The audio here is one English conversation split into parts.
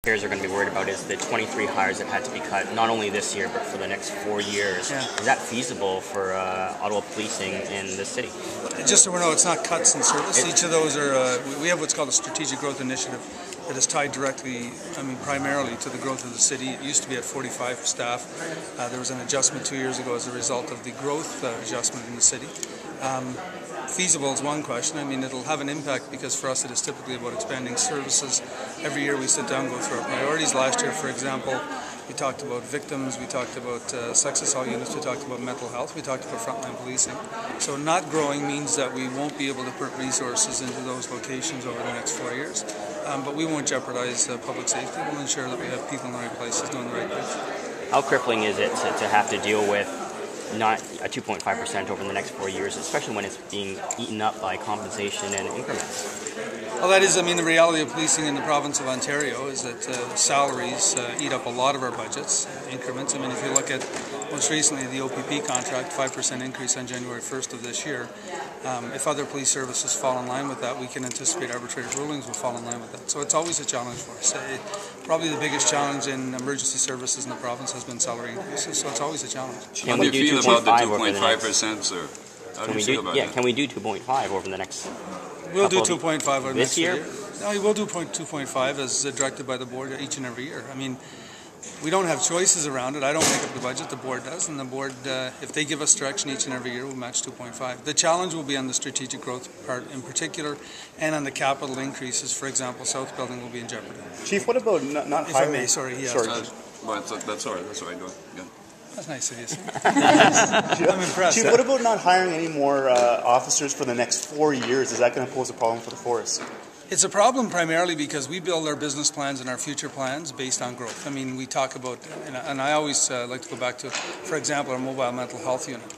Are going to be worried about is the 23 hires that had to be cut, not only this year, but for the next 4 years. Yeah. Is that feasible for Ottawa policing in the city? Just so we know, it's not cuts in service. Each of those are, we have what's called a strategic growth initiative that is tied directly, primarily to the growth of the city. It used to be at 45 staff. There was an adjustment 2 years ago as a result of the growth adjustment in the city. Feasible is one question. It'll have an impact because for us it is typically about expanding services. Every year we sit down and go through our priorities. Last year, for example, we talked about victims, we talked about sex assault units, we talked about mental health, we talked about frontline policing. So not growing means that we won't be able to put resources into those locations over the next 4 years. But we won't jeopardize public safety. We'll ensure that we have people in the right places doing the right things. How crippling is it to have to deal with not a 2.5% over the next 4 years, especially when it's being eaten up by compensation and increments? Well, that is, the reality of policing in the province of Ontario is that salaries eat up a lot of our budgets, increments. If you look at most recently the OPP contract, 5% increase on January 1st of this year. If other police services fall in line with that, we can anticipate arbitrator rulings will fall in line with that. So it's always a challenge for us. Probably the biggest challenge in emergency services in the province has been salary increases, so it's always a challenge. How do you feel about the 2.5%, sir? How do you feel about that? Can we do 2.5 over the next? We'll do 2.5 over this year. No, we'll do 2.5 as directed by the board each and every year. We don't have choices around it. I don't make up the budget, the board does, and the board, if they give us direction each and every year, we'll match 2.5. The challenge will be on the strategic growth part in particular, and on the capital increases. For example, South Building will be in jeopardy. Chief, what about not if hiring? I may, sorry, yeah. Sorry. That's all right. That's all right. Go ahead. That's nice of you, sir. I'm impressed. Chief, what about not hiring any more officers for the next 4 years? Is that going to pose a problem for the force? It's a problem primarily because we build our business plans and our future plans based on growth. We talk about, and I always like to go back to, for example, our mobile mental health unit.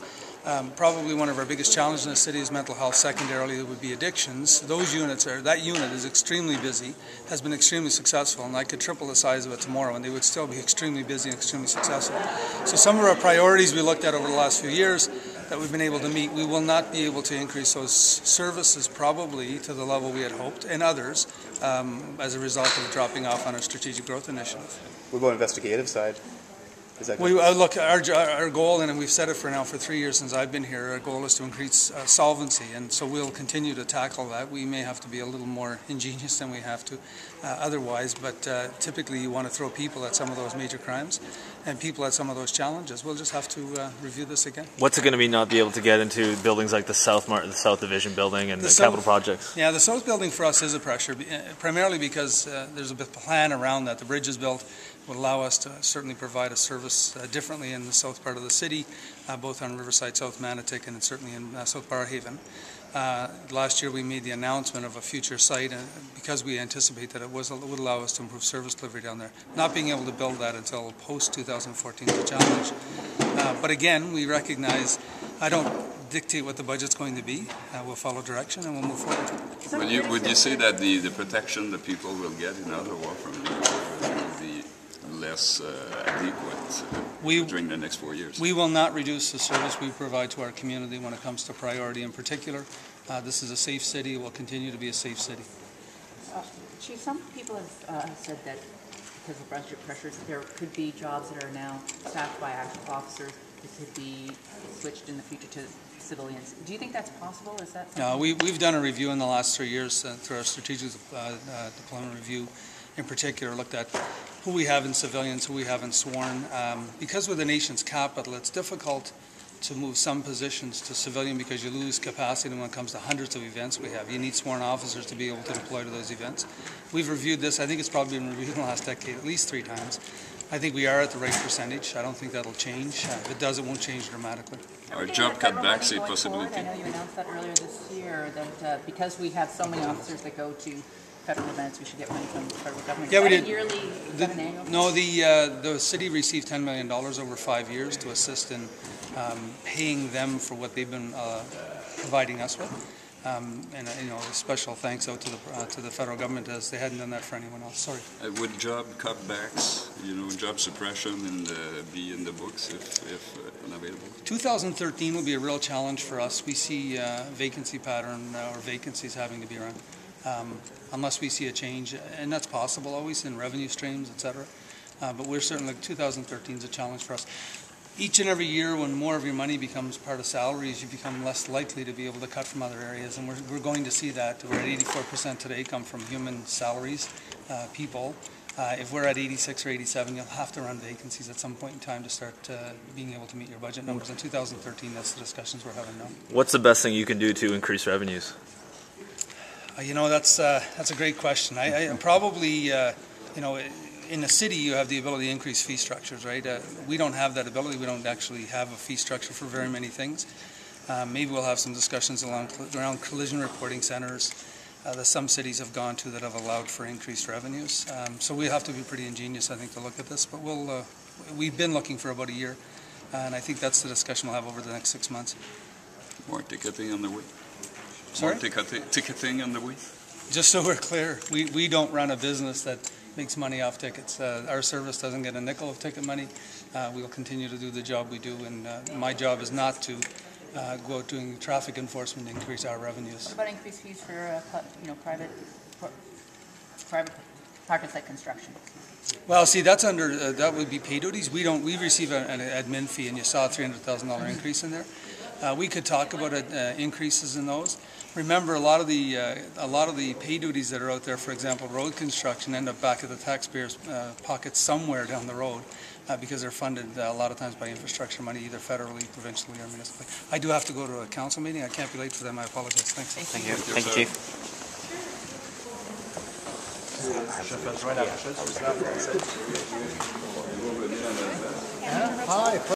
Probably one of our biggest challenges in the city is mental health. Secondarily, it would be addictions. That unit is extremely busy, has been extremely successful, and I could triple the size of it tomorrow, and they would still be extremely busy and extremely successful. So some of our priorities we looked at over the last few years that we've been able to meet, we will not be able to increase those services probably to the level we had hoped, and others as a result of dropping off on our strategic growth initiative. What about investigative side? Look, our goal, and we've said it for 3 years since I've been here, our goal is to increase solvency, and so we'll continue to tackle that. We may have to be a little more ingenious than we have to otherwise, but typically you want to throw people at some of those major crimes and people at some of those challenges. We'll just have to review this again. What's it going to be not be able to get into buildings like the South Division building and the capital projects? Yeah, the South building for us is a pressure, primarily because there's a bit of plan around that. The bridge is built would allow us to certainly provide a service differently in the south part of the city, both on Riverside, South Manotick, and certainly in South Barrhaven. Last year we made the announcement of a future site because we anticipate that it would allow us to improve service delivery down there. Not being able to build that until post-2014 is a challenge. But again, we recognize I don't dictate what the budget's going to be. We'll follow direction and we'll move forward. Would you say that the protection that people will get in Ottawa from you will be less adequate during the next 4 years? We will not reduce the service we provide to our community when it comes to priority in particular. This is a safe city. It will continue to be a safe city. Chief, some people have said that because of budget pressures, there could be jobs that are now staffed by active officers that could be switched in the future to civilians. Do you think that's possible? Is that something? We've done a review in the last 3 years through our strategic deployment review. In particular, looked at who we have in civilians, who we haven't sworn. Because we're the nation's capital, it's difficult to move some positions to civilian because you lose capacity when it comes to hundreds of events we have. You need sworn officers to be able to deploy to those events. We've reviewed this. I think it's probably been reviewed in the last decade at least 3 times. I think we are at the right percentage. I don't think that'll change. If it does, it won't change dramatically. Are job cutbacks a possibility? I know you announced that earlier this year, that because we have so many officers that go to federal events, we should get money from the federal government. Yeah, we did. Yearly, an annual? No, the city received $10 million over 5 years to assist in paying them for what they've been providing us with. And a special thanks out to the federal government, as they hadn't done that for anyone else. Sorry. Would job cutbacks, job suppression, be in the books if unavailable? 2013 will be a real challenge for us. We see vacancy pattern or vacancies having to be around unless we see a change, and that's possible always in revenue streams, et cetera. But we're certainly, 2013 is a challenge for us. Each and every year, when more of your money becomes part of salaries, you become less likely to be able to cut from other areas, and we're going to see that. We're at 84% today come from human salaries, people. If we're at 86 or 87, you'll have to run vacancies at some point in time to start being able to meet your budget numbers. In 2013, that's the discussions we're having now. What's the best thing you can do to increase revenues? You know, that's a great question. I probably, you know, in the city you have the ability to increase fee structures, right? We don't have that ability. We don't actually have a fee structure for very many things. Maybe we'll have some discussions around collision reporting centers that some cities have gone to that have allowed for increased revenues. So we have to be pretty ingenious, I think, to look at this. But we've been looking for about a year, and I think that's the discussion we'll have over the next 6 months. More ticketing on the way. Sorry? More ticketing on the way. Just so we're clear, we don't run a business that makes money off tickets. Our service doesn't get a nickel of ticket money. We'll continue to do the job we do, and my job is not to go out doing traffic enforcement to increase our revenues. What about increased fees for private parking site construction? Well, see, that's under that would be pay duties. We receive an admin fee, and you saw a $300,000 increase in there. We could talk about increases in those. Remember, a lot of the pay duties that are out there, for example, road construction, end up back at the taxpayers' pockets somewhere down the road because they're funded a lot of times by infrastructure money, either federally, provincially, or municipally. I do have to go to a council meeting. I can't be late for them. I apologize. Thanks. Thank you. Thank you, Chief. Hi.